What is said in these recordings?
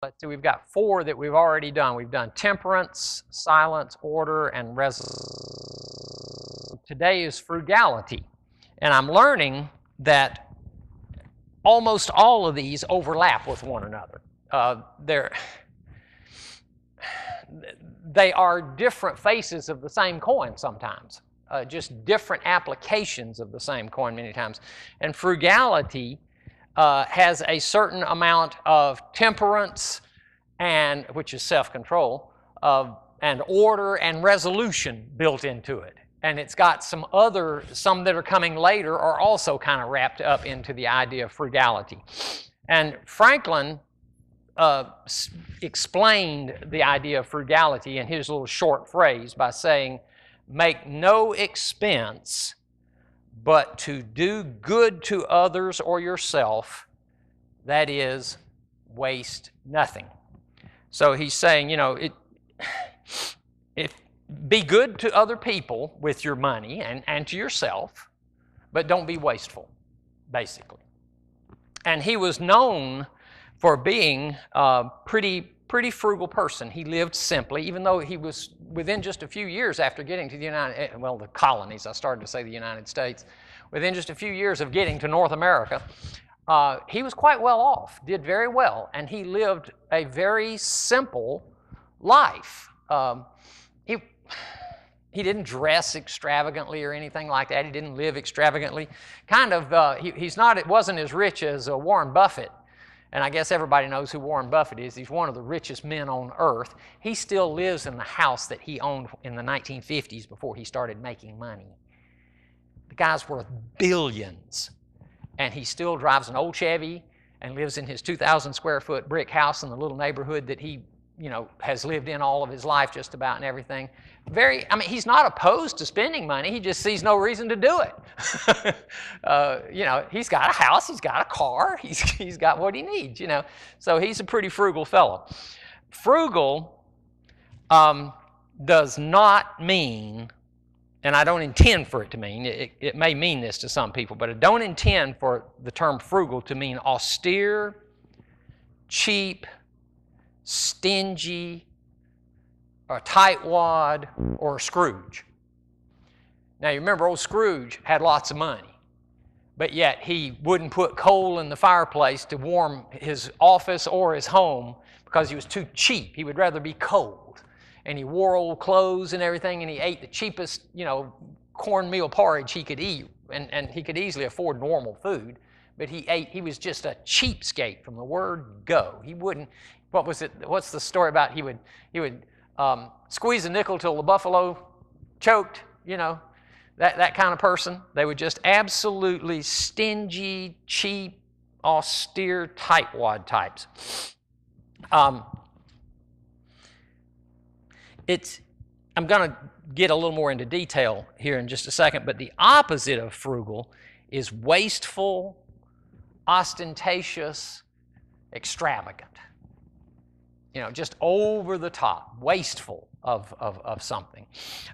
Let's see, we've got 4 that we've already done. We've done temperance, silence, order, and resolution. Today is frugality. And I'm learning that almost all of these overlap with one another. They are different faces of the same coin sometimes, just different applications of the same coin many times. And frugality has a certain amount of temperance, and which is self-control, and order and resolution built into it. And it's got some that are coming later are also kind of wrapped up into the idea of frugality. And Franklin explained the idea of frugality in his little short phrase by saying, "Make no expense but to do good to others or yourself, that is, waste nothing." So he's saying, be good to other people with your money and to yourself, but don't be wasteful, basically. And he was known for being a pretty frugal person. He lived simply, even though he was within just a few years after getting to the colonies, I started to say the United States, within just a few years of getting to North America, he was quite well off, did very well, and he lived a very simple life. He didn't dress extravagantly or anything like that. He didn't live extravagantly. It wasn't as rich as Warren Buffett. And I guess everybody knows who Warren Buffett is. He's one of the richest men on earth. He still lives in the house that he owned in the 1950s before he started making money. The guy's worth billions. And he still drives an old Chevy and lives in his 2,000 square foot brick house in the little neighborhood that he has lived in all of his life just about and everything. He's not opposed to spending money. He just sees no reason to do it. He's got a house, he's got a car, he's got what he needs, So he's a pretty frugal fellow. Frugal does not mean, and I don't intend for it to mean, it may mean this to some people, but I don't intend for the term frugal to mean austere, cheap, stingy, or tightwad, or a Scrooge. Now you remember old Scrooge had lots of money, but yet he wouldn't put coal in the fireplace to warm his office or his home because he was too cheap. He would rather be cold. And he wore old clothes and everything, and he ate the cheapest, cornmeal porridge he could eat, and he could easily afford normal food, but he was just a cheapskate from the word go. He wouldn't, what's the story about? He would squeeze a nickel till the buffalo choked, that kind of person. They were just absolutely stingy, cheap, austere, tightwad types. I'm going to get a little more into detail here in just a second, but the opposite of frugal is wasteful, ostentatious, extravagant. Just over the top, wasteful of something.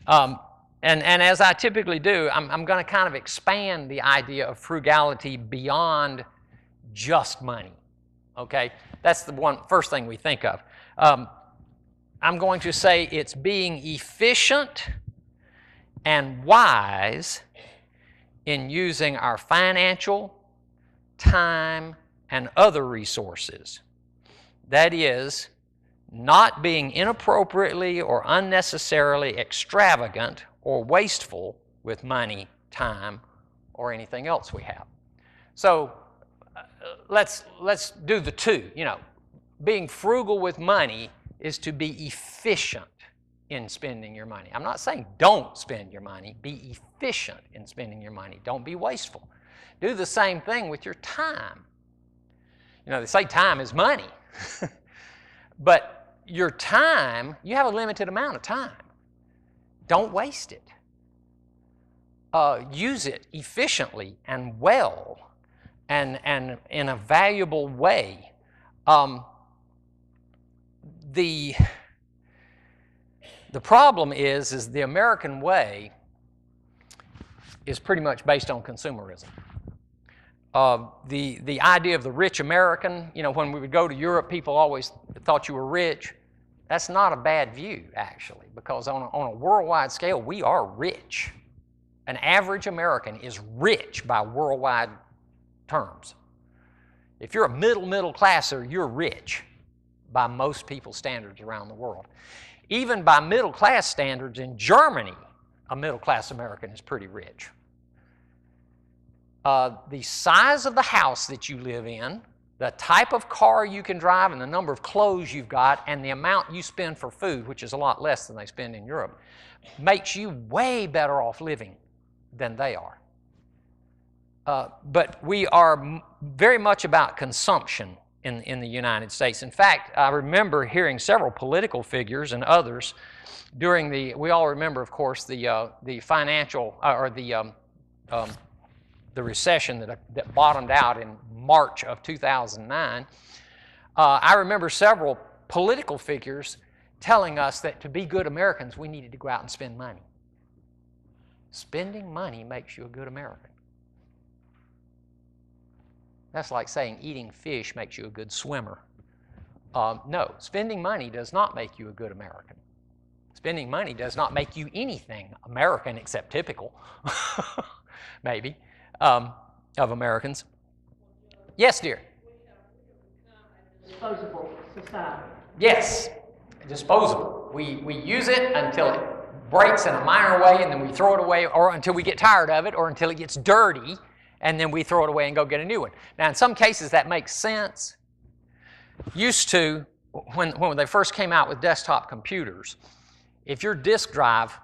And as I typically do, I'm going to kind of expand the idea of frugality beyond just money. Okay? That's the first thing we think of. I'm going to say it's being efficient and wise in using our financial, time, and other resources. That is, not being inappropriately or unnecessarily extravagant or wasteful with money, time, or anything else we have. So let's do the two. Being frugal with money is to be efficient in spending your money. I'm not saying don't spend your money. Be efficient in spending your money. Don't be wasteful. Do the same thing with your time. They say time is money. But your time, you have a limited amount of time. Don't waste it. Use it efficiently and well and in a valuable way. The problem is the American way is pretty much based on consumerism. the idea of the rich American, when we would go to Europe, people always thought you were rich. That's not a bad view, actually, because on a worldwide scale, we are rich. An average American is rich by worldwide terms. If you're a middle classer, you're rich by most people's standards around the world. Even by middle class standards in Germany, a middle class American is pretty rich. The size of the house that you live in, the type of car you can drive, and the number of clothes you've got, and the amount you spend for food, which is a lot less than they spend in Europe, makes you way better off living than they are. But we are very much about consumption in the United States. In fact, I remember hearing several political figures and others during we all remember, of course, the financial, or the recession that bottomed out in March of 2009. I remember several political figures telling us that to be good Americans, we needed to go out and spend money. Spending money makes you a good American. That's like saying eating fish makes you a good swimmer. No, spending money does not make you a good American. Spending money does not make you anything American except typical, maybe, of Americans. Yes, dear? Disposable society. Yes, disposable. We use it until it breaks in a minor way, and then we throw it away, or until we get tired of it, or until it gets dirty, and then we throw it away and go get a new one. Now, in some cases, that makes sense. Used to, when they first came out with desktop computers, if your disk drive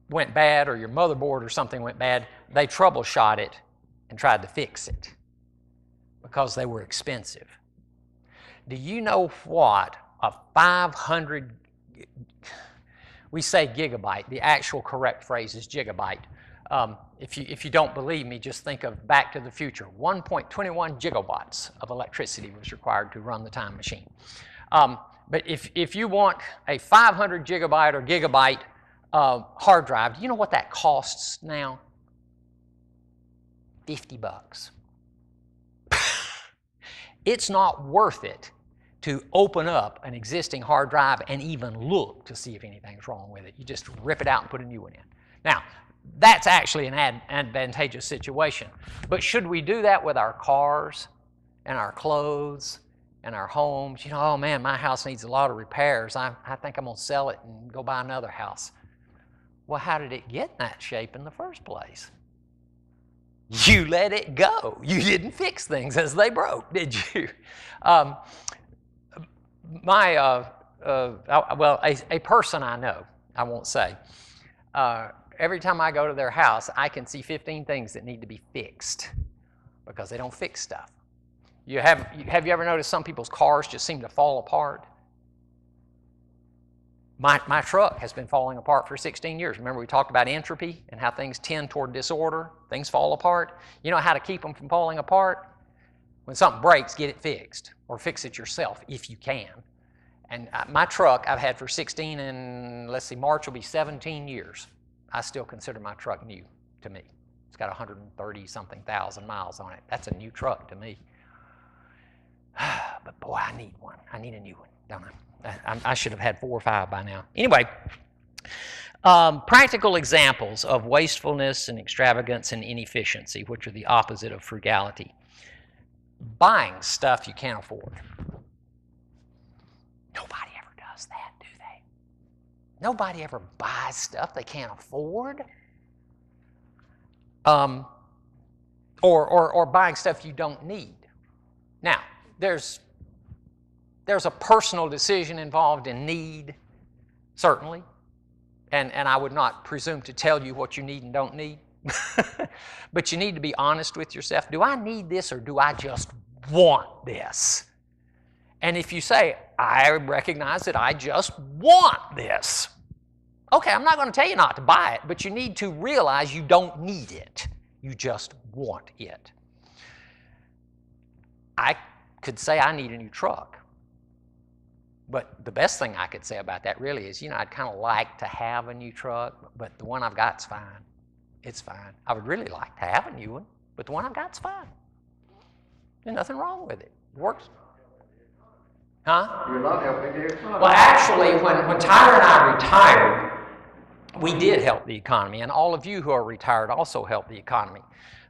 went bad or your motherboard or something went bad, they troubleshot it and tried to fix it because they were expensive. Do you know what a 500, we say gigabyte, the actual correct phrase is gigabyte. If you don't believe me, just think of Back to the Future. 1.21 gigawatts of electricity was required to run the time machine. But if you want a 500 gigabyte or gigabyte hard drive, do you know what that costs now? $50. It's not worth it to open up an existing hard drive and even look to see if anything's wrong with it. You just rip it out and put a new one in. Now, that's actually an advantageous situation. But should we do that with our cars and our clothes and our homes? Oh man, my house needs a lot of repairs. I think I'm going to sell it and go buy another house. Well, how did it get in that shape in the first place? You let it go. You didn't fix things as they broke, did you? A person I know, I won't say, every time I go to their house, I can see 15 things that need to be fixed because they don't fix stuff. Have you ever noticed some people's cars just seem to fall apart? My truck has been falling apart for 16 years. Remember we talked about entropy and how things tend toward disorder? Things fall apart. You know how to keep them from falling apart? When something breaks, get it fixed, or fix it yourself if you can. And my truck I've had for 16 and March will be 17 years. I still consider my truck new to me. It's got 130-something thousand miles on it. That's a new truck to me. But boy, I need one. I need a new one, don't I? I should have had 4 or 5 by now. Anyway, practical examples of wastefulness and extravagance and inefficiency, which are the opposite of frugality. Buying stuff you can't afford. Nobody ever does that, do they? Nobody ever buys stuff they can't afford. Or buying stuff you don't need. Now, there's a personal decision involved in need, certainly. And I would not presume to tell you what you need and don't need. But you need to be honest with yourself. Do I need this or do I just want this? And if you say, I recognize that I just want this. Okay, I'm not going to tell you not to buy it, but you need to realize you don't need it. You just want it. I could say I need a new truck. But the best thing I could say about that really is, I'd kind of like to have a new truck, but the one I've got's fine. It's fine. I would really like to have a new one, but the one I've got's fine. There's nothing wrong with it. It works. Huh? You're not helping the economy. Well, actually, when Tyler and I retired, we did help the economy, and all of you who are retired also help the economy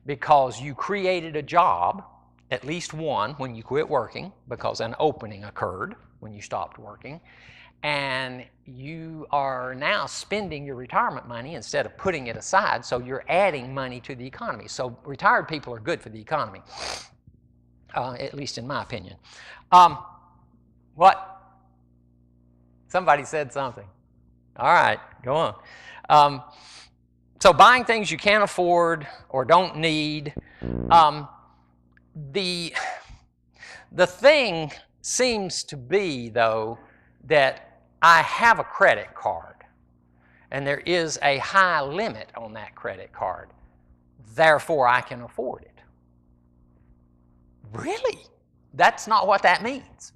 because you created a job, at least one, when you quit working because an opening occurred when you stopped working, and you are now spending your retirement money instead of putting it aside, so you're adding money to the economy. So retired people are good for the economy, at least in my opinion. What? Somebody said something. All right, go on. So buying things you can't afford or don't need. The thing seems to be, though, that I have a credit card, and there is a high limit on that credit card. Therefore, I can afford it. Really? That's not what that means.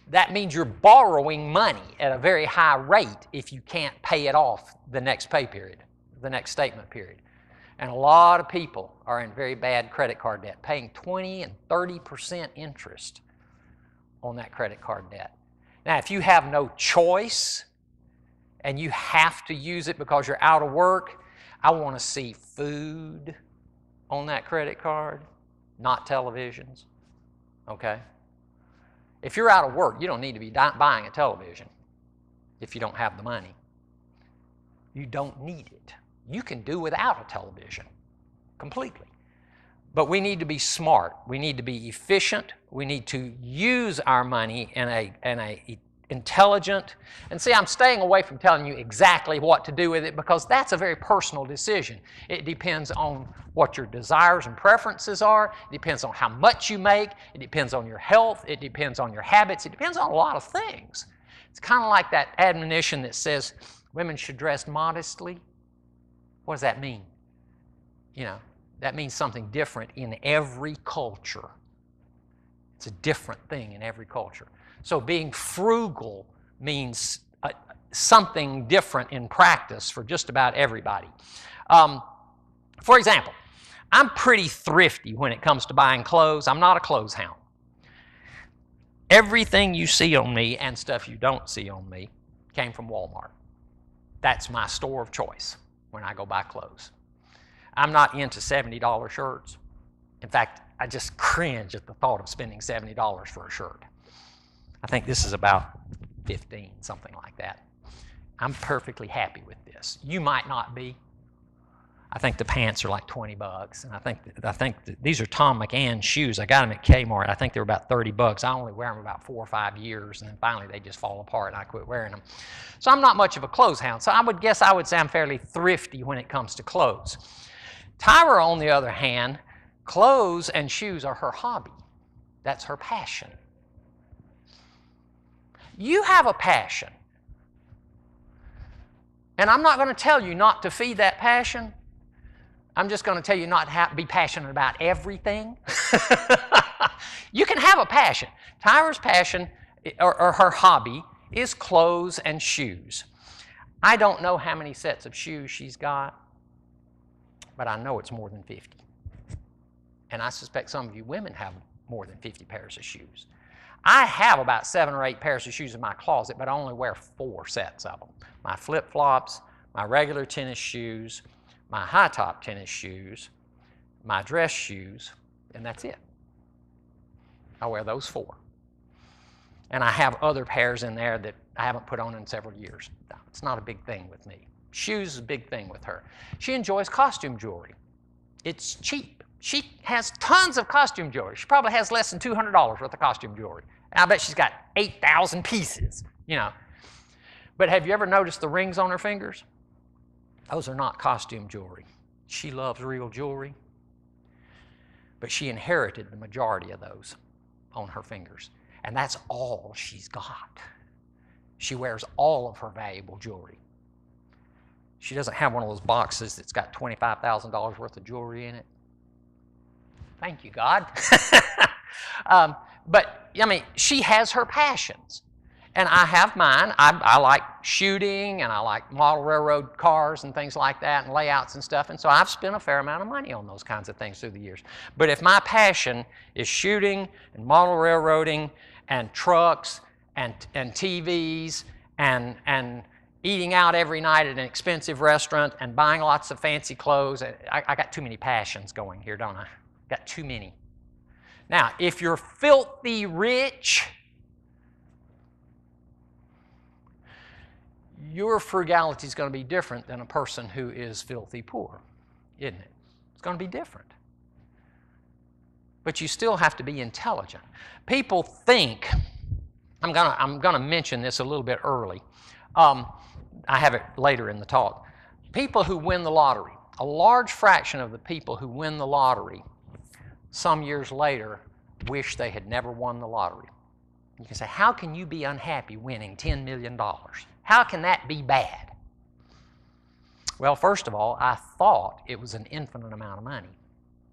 That means you're borrowing money at a very high rate if you can't pay it off the next pay period, the next statement period. And a lot of people are in very bad credit card debt, paying 20 and 30% interest on that credit card debt. Now, if you have no choice and you have to use it because you're out of work, I want to see food on that credit card, not televisions, okay? If you're out of work, you don't need to be buying a television if you don't have the money. You don't need it. You can do without a television completely. But we need to be smart. We need to be efficient. We need to use our money in a intelligent. And see, I'm staying away from telling you exactly what to do with it because that's a very personal decision. It depends on what your desires and preferences are. It depends on how much you make. It depends on your health. It depends on your habits. It depends on a lot of things. It's kind of like that admonition that says women should dress modestly. What does that mean? You know, that means something different in every culture. It's a different thing in every culture. So being frugal means something different in practice for just about everybody. For example, I'm pretty thrifty when it comes to buying clothes. I'm not a clothes hound. Everything you see on me and stuff you don't see on me came from Walmart. That's my store of choice when I go buy clothes. I'm not into $70 shirts. In fact, I just cringe at the thought of spending $70 for a shirt. I think this is about $15, something like that. I'm perfectly happy with this. You might not be. I think the pants are like $20, and I think these are Tom McAnn shoes. I got them at Kmart. I think they were about $30. I only wear them about 4 or 5 years, and then finally they just fall apart, and I quit wearing them. So I'm not much of a clothes hound. So I would say I'm fairly thrifty when it comes to clothes. Tyra, on the other hand, clothes and shoes are her hobby. That's her passion. You have a passion. And I'm not going to tell you not to feed that passion. I'm just going to tell you not to be passionate about everything. You can have a passion. Tyra's passion, or her hobby, is clothes and shoes. I don't know how many sets of shoes she's got, but I know it's more than 50. And I suspect some of you women have more than 50 pairs of shoes. I have about 7 or 8 pairs of shoes in my closet, but I only wear 4 sets of them. My flip-flops, my regular tennis shoes, my high-top tennis shoes, my dress shoes, and that's it. I wear those 4. And I have other pairs in there that I haven't put on in several years. It's not a big thing with me. Shoes is a big thing with her. She enjoys costume jewelry. It's cheap. She has tons of costume jewelry. She probably has less than $200 worth of costume jewelry. And I bet she's got 8,000 pieces, you know. But have you ever noticed the rings on her fingers? Those are not costume jewelry. She loves real jewelry, but she inherited the majority of those on her fingers. And that's all she's got. She wears all of her valuable jewelry. She doesn't have one of those boxes that's got $25,000 worth of jewelry in it. Thank you, God. But, I mean, she has her passions. And I have mine. I like shooting, and I like model railroad cars and things like that, and layouts and stuff. And so I've spent a fair amount of money on those kinds of things through the years. But if my passion is shooting and model railroading and trucks and TVs and eating out every night at an expensive restaurant and buying lots of fancy clothes, I got too many passions going here, don't I? Got too many. Now, if you're filthy rich, your frugality is going to be different than a person who is filthy poor, isn't it? It's going to be different. But you still have to be intelligent. People think, I'm going to mention this a little bit early. I have it later in the talk. People who win the lottery, a large fraction of the people who win the lottery some years later wish they had never won the lottery. You can say, how can you be unhappy winning $10 million? How can that be bad? Well, first of all, I thought it was an infinite amount of money.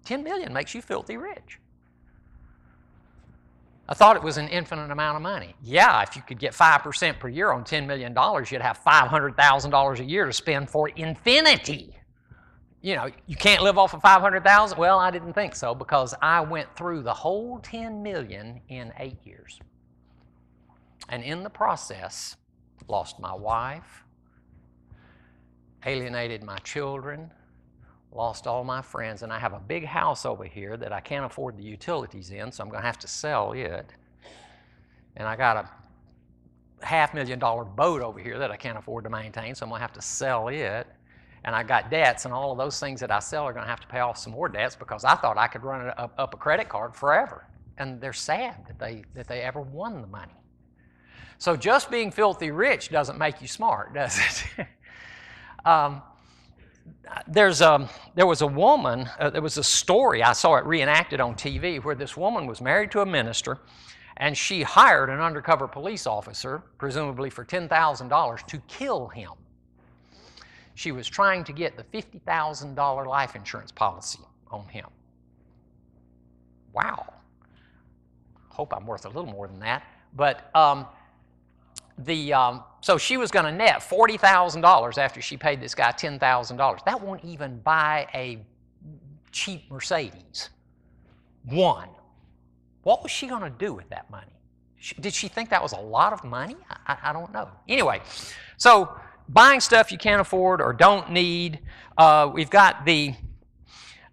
10 million makes you filthy rich. I thought it was an infinite amount of money. Yeah, if you could get 5% per year on $10 million, you'd have $500,000 a year to spend for infinity. You know, you can't live off of $500,000? Well, I didn't think so, because I went through the whole 10 million in 8 years. And in the process, lost my wife, alienated my children, lost all my friends, and I have a big house over here that I can't afford the utilities in, so I'm going to have to sell it. And I got a $500,000 boat over here that I can't afford to maintain, so I'm going to have to sell it. And I got debts, and all of those things that I sell are going to have to pay off some more debts, because I thought I could run up a credit card forever. And they're sad that they ever won the money. So just being filthy rich doesn't make you smart, does it? There was a woman, there was a story, I saw it reenacted on TV, where this woman was married to a minister, and she hired an undercover police officer, presumably for $10,000, to kill him. She was trying to get the $50,000 life insurance policy on him. Wow. Hope I'm worth a little more than that. But so she was going to net $40,000 after she paid this guy $10,000. That won't even buy a cheap Mercedes. One. What was she going to do with that money? Did she think that was a lot of money? I don't know. Anyway, so buying stuff you can't afford or don't need. We've got the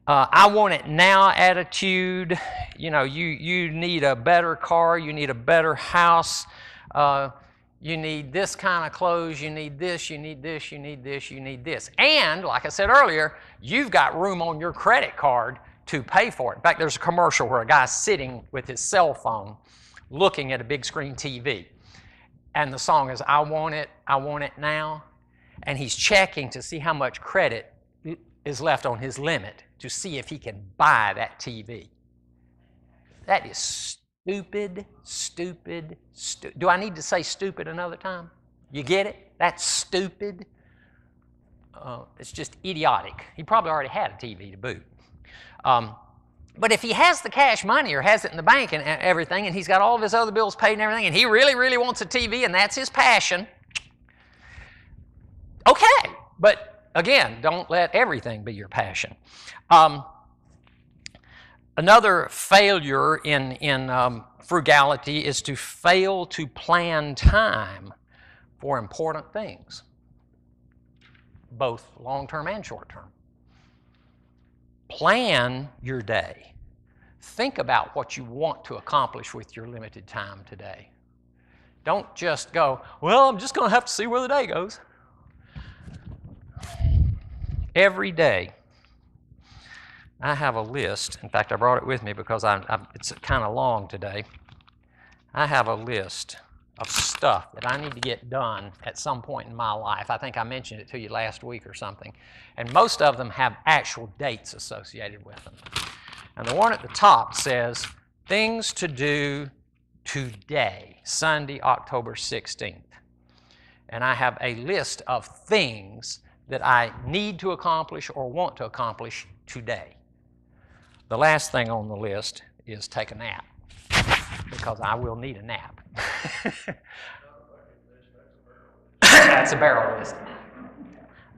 I want it now attitude. You know, you need a better car, you need a better house, you need this kind of clothes, you need this, you need this, you need this, you need this. And, like I said earlier, you've got room on your credit card to pay for it. In fact, there's a commercial where a guy's sitting with his cell phone looking at a big screen TV. And the song is, I want it now. And he's checking to see how much credit is left on his limit to see if he can buy that TV. That is stupid, stupid, stupid. Do I need to say stupid another time? You get it? That's stupid. It's just idiotic. He probably already had a TV to boot. But if he has the cash money or has it in the bank and everything, and he's got all of his other bills paid and everything, and he really, really wants a TV and that's his passion, okay. But again, don't let everything be your passion. Another failure in frugality is to fail to plan time for important things, both long-term and short-term. Plan your day. Think about what you want to accomplish with your limited time today. Don't just go, well, I'm just going to have to see where the day goes. Every day, I have a list. In fact, I brought it with me because it's kind of long today. I have a list of stuff that I need to get done at some point in my life. I think I mentioned it to you last week or something. And most of them have actual dates associated with them. And the one at the top says, things to do today, Sunday, October 16th. And I have a list of things that I need to accomplish or want to accomplish today. The last thing on the list is take a nap, because I will need a nap. that's a barrel wisdom.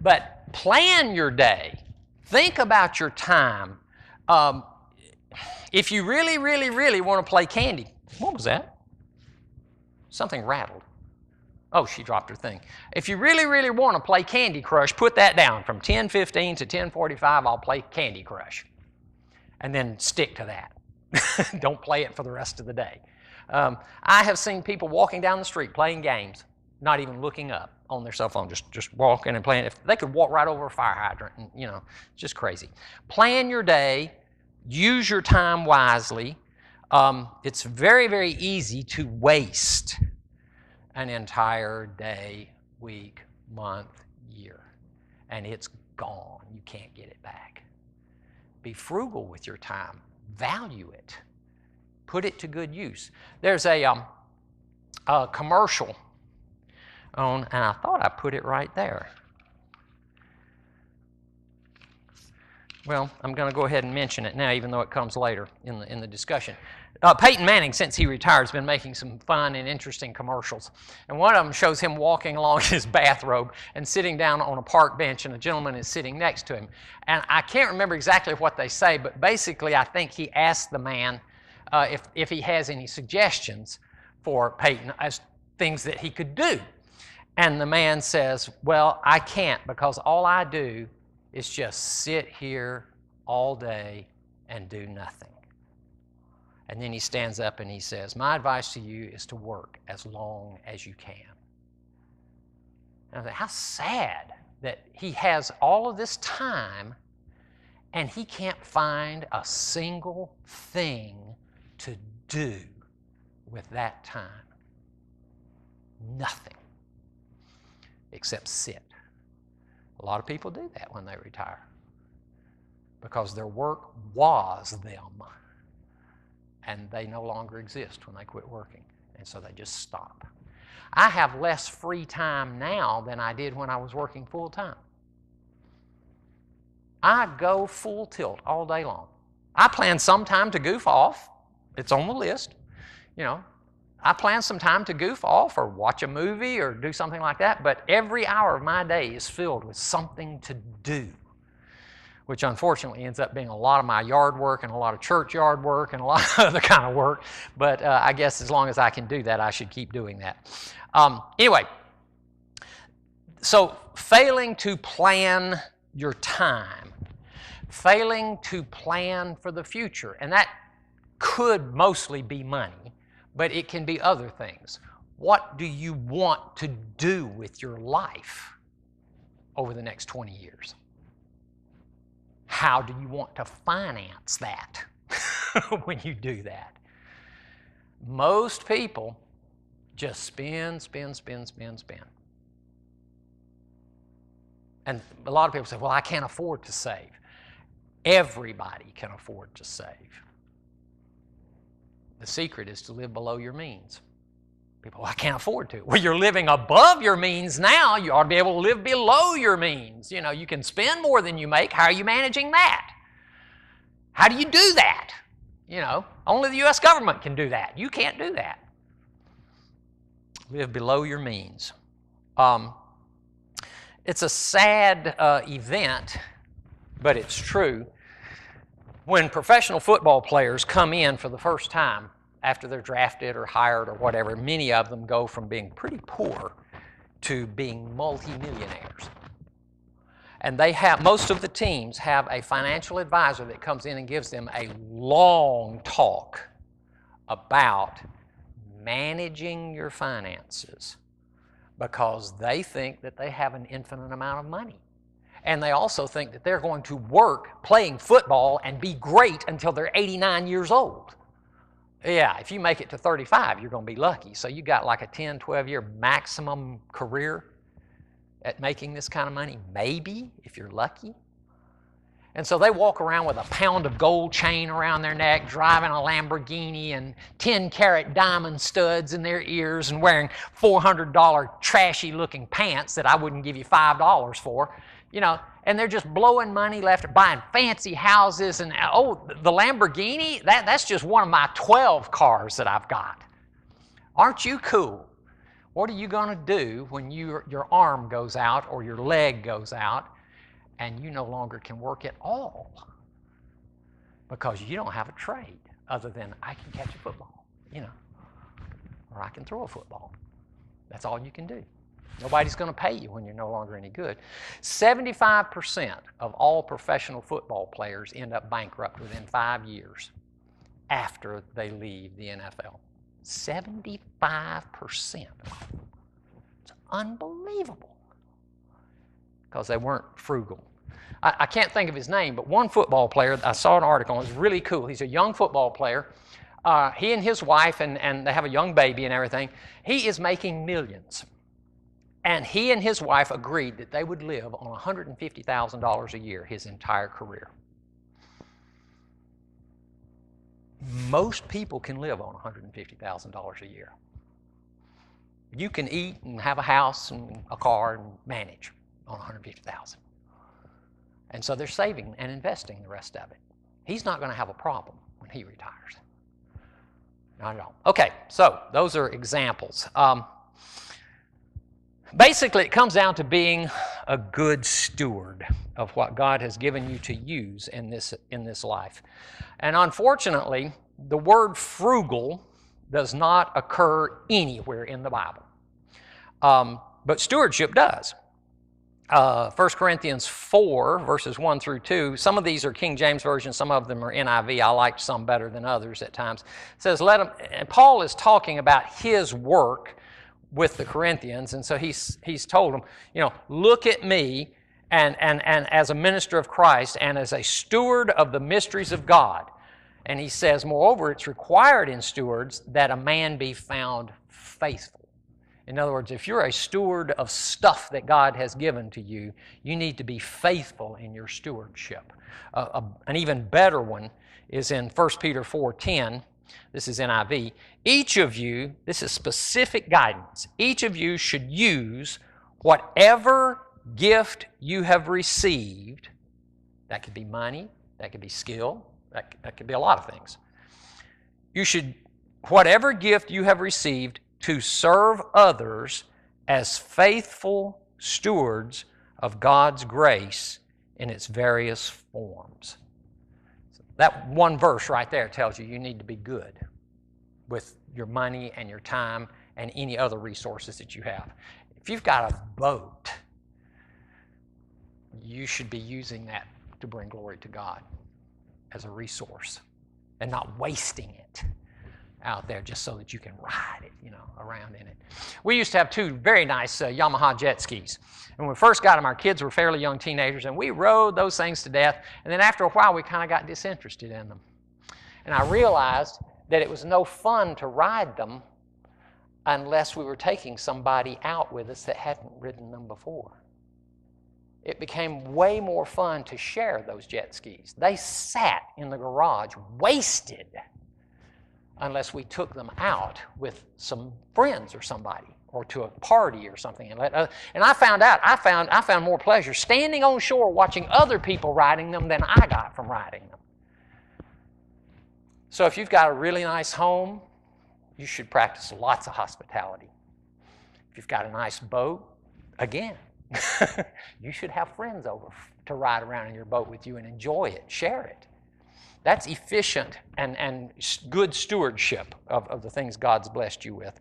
But plan your day. Think about your time. If you really, really, really want to play candy, what was that? Something rattled. Oh, she dropped her thing. If you really, really want to play Candy Crush, put that down. From 10:15 to 10:45, I'll play Candy Crush. And then stick to that. Don't play it for the rest of the day. I have seen people walking down the street playing games, not even looking up on their cell phone, just walking and playing. If they could walk right over a fire hydrant, and, just crazy. Plan your day. Use your time wisely. It's very, very easy to waste an entire day, week, month, year, and it's gone. You can't get it back. Be frugal with your time. Value it. Put it to good use. There's a commercial on, and I thought I put it right there. Well, I'm going to go ahead and mention it now, even though it comes later in the discussion. Peyton Manning, since he retired, has been making some fun and interesting commercials. And one of them shows him walking along his bathrobe and sitting down on a park bench, and a gentleman is sitting next to him. And I can't remember exactly what they say, but basically I think he asked the man if he has any suggestions for Peyton as things that he could do. And the man says, well, I can't, because all I do is just sit here all day and do nothing. And then he stands up and he says, my advice to you is to work as long as you can. And I think, how sad that he has all of this time and he can't find a single thing to do with that time. Nothing except sit. A lot of people do that when they retire because their work was them, and they no longer exist when they quit working, and so they just stop. I have less free time now than I did when I was working full time. I go full tilt all day long. I plan some time to goof off. It's on the list. I plan some time to goof off or watch a movie or do something like that, but every hour of my day is filled with something to do, which unfortunately ends up being a lot of my yard work and a lot of church yard work and a lot of other kind of work, but I guess as long as I can do that, I should keep doing that. Anyway, so failing to plan your time, failing to plan for the future, and that could mostly be money, but it can be other things. What do you want to do with your life over the next 20 years? How do you want to finance that when you do that? Most people just spend. And a lot of people say, well, I can't afford to save. Everybody can afford to save. The secret is to live below your means. People, I can't afford to. Well, you're living above your means now. You ought to be able to live below your means. You can spend more than you make. How are you managing that? How do you do that? Only the U.S. government can do that. You can't do that. Live below your means. It's a sad event, but it's true. When professional football players come in for the first time after they're drafted or hired or whatever, many of them go from being pretty poor to being multimillionaires. And most of the teams have a financial advisor that comes in and gives them a long talk about managing your finances because they think that they have an infinite amount of money. And they also think that they're going to work playing football and be great until they're 89 years old. Yeah, if you make it to 35, you're going to be lucky. So you got like a 10, 12-year maximum career at making this kind of money, maybe, if you're lucky. And so they walk around with a pound of gold chain around their neck, driving a Lamborghini and 10-carat diamond studs in their ears and wearing $400 trashy-looking pants that I wouldn't give you $5 for. And they're just blowing money left, buying fancy houses. And, the Lamborghini, that's just one of my 12 cars that I've got. Aren't you cool? What are you going to do when your arm goes out or your leg goes out and you no longer can work at all? Because you don't have a trade other than I can catch a football, or I can throw a football. That's all you can do. Nobody's going to pay you when you're no longer any good. 75% of all professional football players end up bankrupt within 5 years after they leave the NFL. 75%. It's unbelievable. Because they weren't frugal. I can't think of his name, but one football player, I saw an article, it was really cool. He's a young football player. He and his wife, and they have a young baby and everything. He is making millions. And he and his wife agreed that they would live on $150,000 a year his entire career. Most people can live on $150,000 a year. You can eat and have a house and a car and manage on $150,000. And so they're saving and investing the rest of it. He's not going to have a problem when he retires. Not at all. Okay, so those are examples. Basically, it comes down to being a good steward of what God has given you to use in this life. And unfortunately, the word frugal does not occur anywhere in the Bible. But stewardship does. 1 Corinthians 4, verses 1 through 2, some of these are King James Version, some of them are NIV. I liked some better than others at times. It says, and Paul is talking about his work with the Corinthians, and so he's told them, look at me and as a minister of Christ and as a steward of the mysteries of God. And he says, moreover, it's required in stewards that a man be found faithful. In other words, if you're a steward of stuff that God has given to you, you need to be faithful in your stewardship. An even better one is in 1 Peter 4:10. This is NIV. Each of you, this is specific guidance, each of you should use whatever gift you have received. That could be money, that could be skill, that could be a lot of things. You should, whatever gift you have received, to serve others as faithful stewards of God's grace in its various forms. That one verse right there tells you need to be good with your money and your time and any other resources that you have. If you've got a boat, you should be using that to bring glory to God as a resource and not wasting it out there just so that you can ride it, around in it. We used to have two very nice Yamaha jet skis. And when we first got them, our kids were fairly young teenagers, and we rode those things to death. And then after a while, we kind of got disinterested in them. And I realized that it was no fun to ride them unless we were taking somebody out with us that hadn't ridden them before. It became way more fun to share those jet skis. They sat in the garage, wasted, unless we took them out with some friends or somebody, or to a party or something. And I found out, I found more pleasure standing on shore watching other people riding them than I got from riding them. So if you've got a really nice home, you should practice lots of hospitality. If you've got a nice boat, again, you should have friends over to ride around in your boat with you and enjoy it, share it. That's efficient and good stewardship of the things God's blessed you with.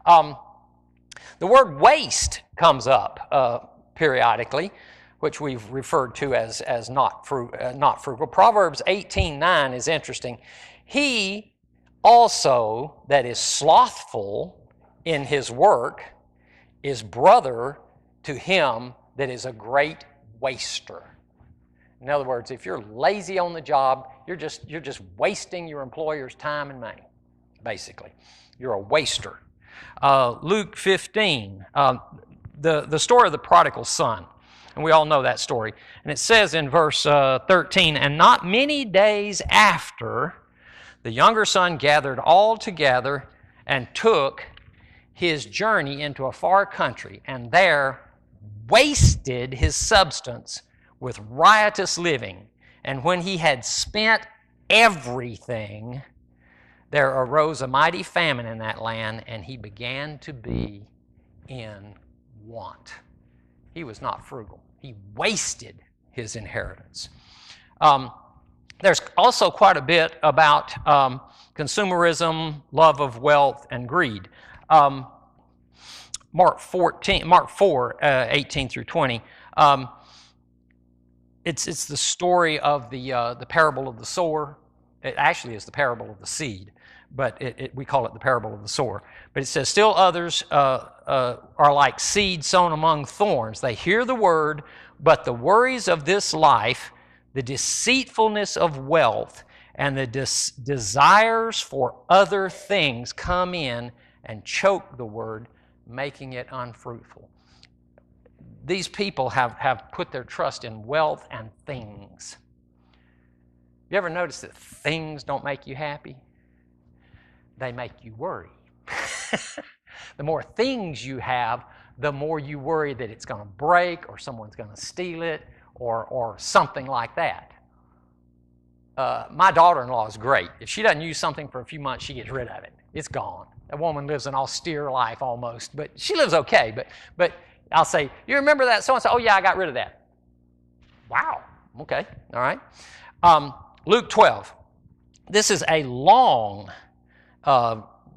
The word waste comes up periodically, which we've referred to as not frugal. Proverbs 18:9 is interesting. He also that is slothful in his work is brother to him that is a great waster. In other words, if you're lazy on the job, you're just wasting your employer's time and money, basically. You're a waster. Luke 15, the story of the prodigal son, and we all know that story. And it says in verse 13, and not many days after, the younger son gathered all together and took his journey into a far country, and there wasted his substance with riotous living. And when he had spent everything, there arose a mighty famine in that land, and he began to be in want. He was not frugal. He wasted his inheritance. There's also quite a bit about consumerism, love of wealth, and greed. Mark 4, 18 through 20. It's the story of the parable of the sower. It actually is the parable of the seed, but we call it the parable of the sower. But it says, still others are like seed sown among thorns. They hear the word, but the worries of this life, the deceitfulness of wealth, and the desires for other things come in and choke the word, making it unfruitful. These people have put their trust in wealth and things. You ever notice that things don't make you happy? They make you worry. The more things you have, the more you worry that it's going to break or someone's going to steal it or something like that. My daughter-in-law is great. If she doesn't use something for a few months, she gets rid of it. It's gone. That woman lives an austere life almost, but she lives okay. But I'll say, you remember that so-and-so? Oh, yeah, I got rid of that. Wow. Okay. All right. Luke 12. This is a long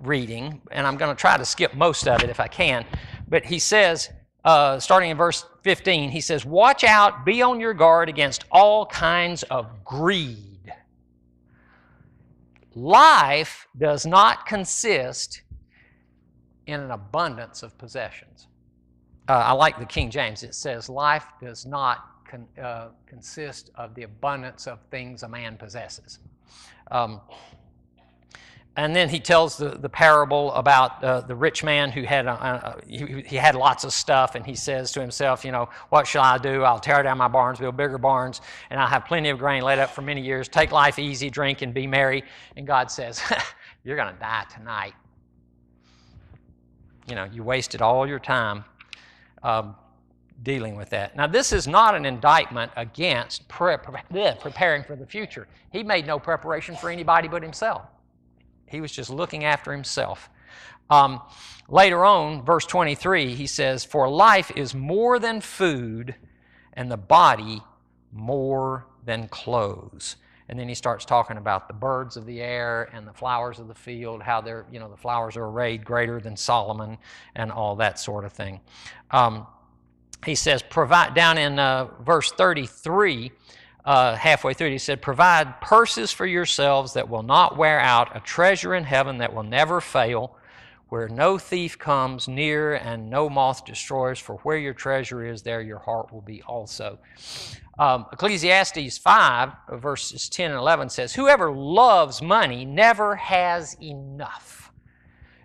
reading, and I'm going to try to skip most of it if I can. But he says, starting in verse 15, he says, watch out, be on your guard against all kinds of greed. Life does not consist in an abundance of possessions. I like the King James. It says, life does not consist of the abundance of things a man possesses. And then he tells the parable about the rich man who had he had lots of stuff, and he says to himself, what shall I do? I'll tear down my barns, build bigger barns, and I'll have plenty of grain laid up for many years. Take life easy, drink, and be merry. And God says, you're going to die tonight. You wasted all your time dealing with that. Now, this is not an indictment against preparing for the future. He made no preparation for anybody but himself. He was just looking after himself. Later on, verse 23, he says, for life is more than food, and the body more than clothes. And then he starts talking about the birds of the air and the flowers of the field, how they're, the flowers are arrayed greater than Solomon, and all that sort of thing. He says, provide, down in verse 33, halfway through, he said, provide purses for yourselves that will not wear out, a treasure in heaven that will never fail, where no thief comes near and no moth destroys, for where your treasure is, there your heart will be also. Ecclesiastes 5, verses 10 and 11 says, whoever loves money never has enough.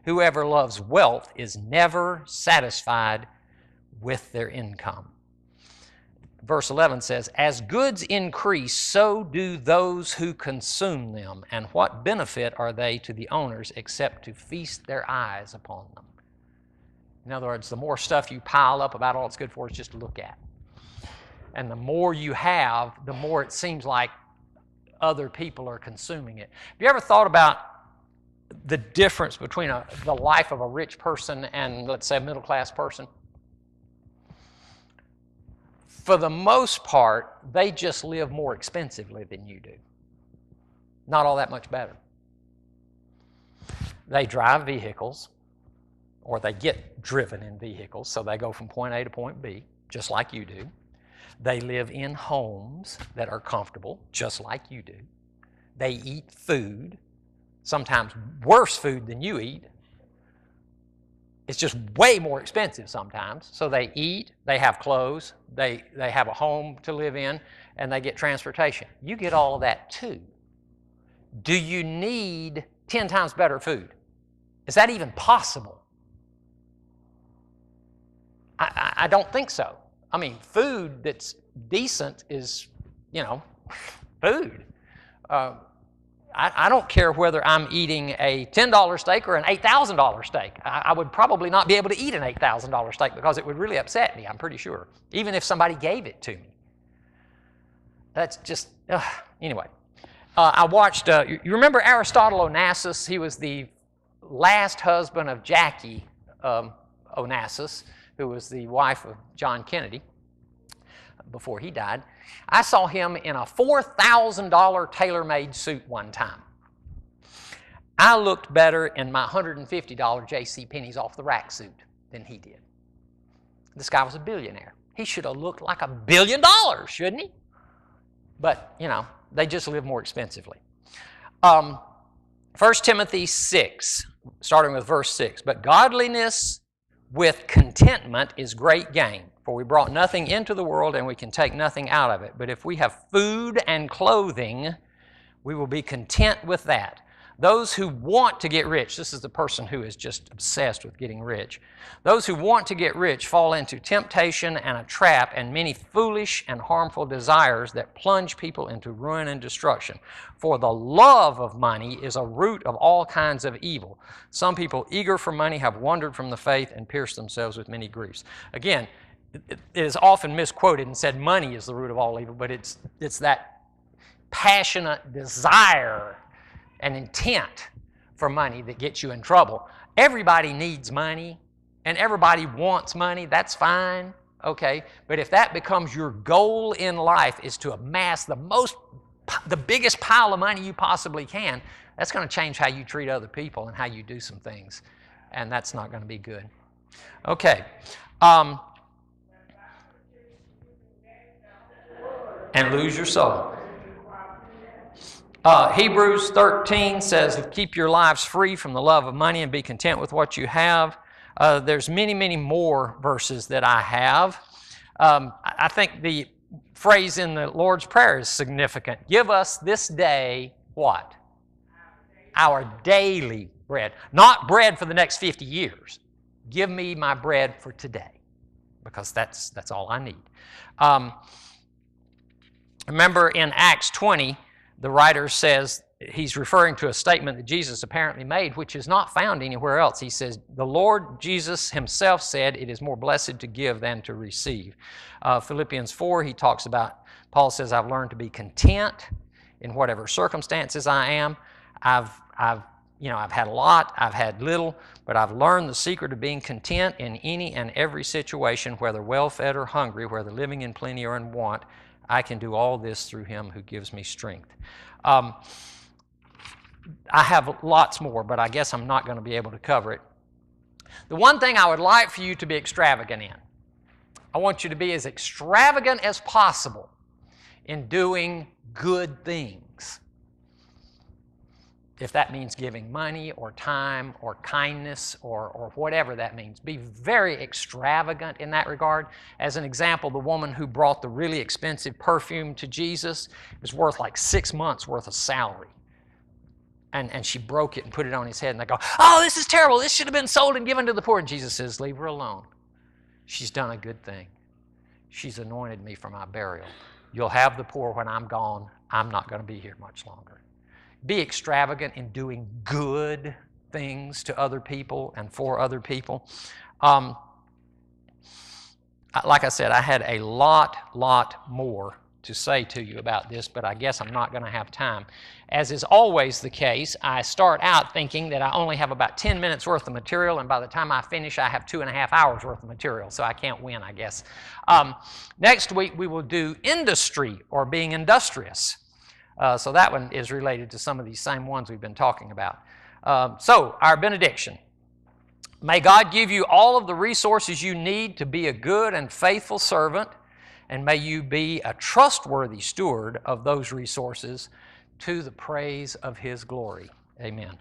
Whoever loves wealth is never satisfied with their income. Verse 11 says, as goods increase, so do those who consume them. And what benefit are they to the owners except to feast their eyes upon them? In other words, the more stuff you pile up, about all it's good for is just to look at. And the more you have, the more it seems like other people are consuming it. Have you ever thought about the difference between the life of a rich person and, let's say, a middle-class person? For the most part, they just live more expensively than you do. Not all that much better. They drive vehicles, or they get driven in vehicles, so they go from point A to point B, just like you do. They live in homes that are comfortable, just like you do. They eat food, sometimes worse food than you eat. It's just way more expensive sometimes. So they eat, they have clothes, they have a home to live in, and they get transportation. You get all of that too. Do you need 10 times better food? Is that even possible? I don't think so. I mean, food that's decent is, food. I don't care whether I'm eating a $10 steak or an $8,000 steak. I would probably not be able to eat an $8,000 steak because it would really upset me, I'm pretty sure, even if somebody gave it to me. That's just, anyway. I watched, you remember Aristotle Onassis? He was the last husband of Jackie, Onassis, who was the wife of John Kennedy before he died. I saw him in a $4,000 tailor-made suit one time. I looked better in my $150 J.C. Penney's off-the-rack suit than he did. This guy was a billionaire. He should have looked like $1 billion, shouldn't he? But, you know, they just live more expensively. 1 Timothy 6, starting with verse 6. But godliness with contentment is great gain, for we brought nothing into the world and we can take nothing out of it. But if we have food and clothing, we will be content with that. Those who want to get rich, this is the person who is just obsessed with getting rich. Those who want to get rich fall into temptation and a trap and many foolish and harmful desires that plunge people into ruin and destruction. For the love of money is a root of all kinds of evil. Some people eager for money have wandered from the faith and pierced themselves with many griefs. Again, it is often misquoted and said money is the root of all evil, but it's that passionate desire and intent for money that gets you in trouble. Everybody needs money and everybody wants money. That's fine, okay? But if that becomes your goal in life is to amass the biggest pile of money you possibly can, that's going to change how you treat other people and how you do some things. And that's not going to be good. Okay. And lose your soul. Hebrews 13 says, keep your lives free from the love of money and be content with what you have. There's many, many more verses that I have. I think the phrase in the Lord's Prayer is significant. Give us this day what? Our daily bread. Not bread for the next 50 years. Give me my bread for today, because that's all I need. Remember in Acts 20, the writer says, he's referring to a statement that Jesus apparently made, which is not found anywhere else. He says, the Lord Jesus himself said, it is more blessed to give than to receive. Philippians 4, he talks about, Paul says, I've learned to be content in whatever circumstances I am. I've had a lot, I've had little, but I've learned the secret of being content in any and every situation, whether well-fed or hungry, whether living in plenty or in want. I can do all this through him who gives me strength. I have lots more, but I guess I'm not going to be able to cover it. The one thing I would like for you to be extravagant in, I want you to be as extravagant as possible in doing good things. If that means giving money or time or kindness or whatever that means. Be very extravagant in that regard. As an example, the woman who brought the really expensive perfume to Jesus was worth like 6 months worth of salary. And she broke it and put it on his head, and they go, oh, this is terrible. This should have been sold and given to the poor. And Jesus says, leave her alone. She's done a good thing. She's anointed me for my burial. You'll have the poor when I'm gone. I'm not going to be here much longer. Be extravagant in doing good things to other people and for other people. Like I said, I had a lot more to say to you about this, but I guess I'm not going to have time. As is always the case, I start out thinking that I only have about 10 minutes worth of material, and by the time I finish, I have 2.5 hours worth of material, so I can't win, I guess. Next week, we will do industry, or being industrious. So that one is related to some of these same ones we've been talking about. So, our benediction. May God give you all of the resources you need to be a good and faithful servant, and may you be a trustworthy steward of those resources to the praise of His glory. Amen.